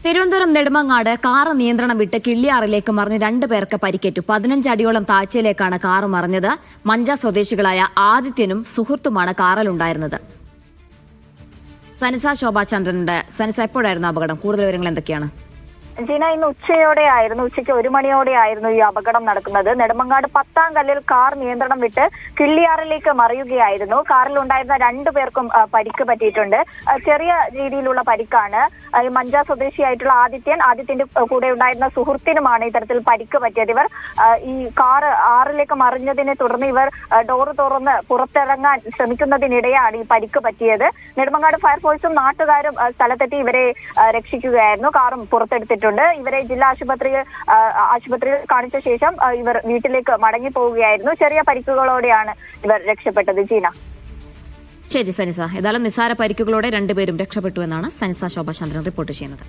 Thiruvananthapuram Nedumangad car നിയന്ത്രണം വിട്ട് കിള്ളിയാറിലേക്ക് മറിഞ്ഞ് 2 പേർക്ക് പരിക്കേറ്റു. 15 അടിയോളം താഴ്ചയിലേക്കാണ് കാറ് മറിഞ്ഞത്. മഞ്ച സ്വദേശികളായ ആദിത്യനും സുഹൃത്തുമാണ് കാറിലുണ്ടായിരുന്നത്. സനിസ ശോഭാചന്ദ്രനുണ്ട്. സനിസ, എപ്പോഴായിരുന്നു അപകടം? കൂടുതൽ വിവരങ്ങൾ എന്തൊക്കെയാണ്? ജീന, ഇന്ന് ഉച്ചയ്ക്ക് 1 മണിയോടെയായിരുന്നു ഈ അപകടം നടക്കുന്നത്. നെടുമങ്ങാട് 10-ാം കല്ലിൽ കാർ നിയന്ത്രണം വിട്ട് കിള്ളിയാറിലേക്ക് മറിയുകയായിരുന്നു. കാറിലുണ്ടായിരുന്ന 2 പേർക്കും പരിക്ക് പറ്റിയിട്ടുണ്ട്. ചെറിയ രീതിയിലുള്ള പരിക്കാണ്. ഈ മഞ്ച സ്വദേശിയായിട്ടുള്ള ആദിത്യന്റെ കൂടെ ഉണ്ടായിരുന്ന സുഹൃത്തിനുമാണ് ഇത്തരത്തിൽ പരിക്ക് പറ്റിയത്. ഇവർ ഈ കാർ ആറിലേക്ക് മറിഞ്ഞതിനെ തുടർന്ന് ഇവർ ഡോറ് തുറന്ന് പുറത്തിറങ്ങാൻ ശ്രമിക്കുന്നതിനിടെയാണ് ഈ പരിക്ക് പറ്റിയത്. നെടുമങ്ങാട് ഫയർഫോഴ്സും നാട്ടുകാരും സ്ഥലത്തെത്തി ഇവരെ രക്ഷിക്കുകയായിരുന്നു. കാറും പുറത്തെടുത്തിട്ടുണ്ട്. ഇവരെ ജില്ലാ ആശുപത്രിയിൽ കാണിച്ച ശേഷം ഇവർ വീട്ടിലേക്ക് മടങ്ങി പോവുകയായിരുന്നു. ചെറിയ പരിക്കുകളോടെയാണ് ഇവർ രക്ഷപ്പെട്ടത്. ജീന. ശരി സനിസ, ഏതായാലും നിസ്സാര പരിക്കുകളോടെ 2 പേരും രക്ഷപ്പെട്ടു എന്നാണ് സനിസ ശോഭാചന്ദ്രൻ റിപ്പോർട്ട് ചെയ്യുന്നത്.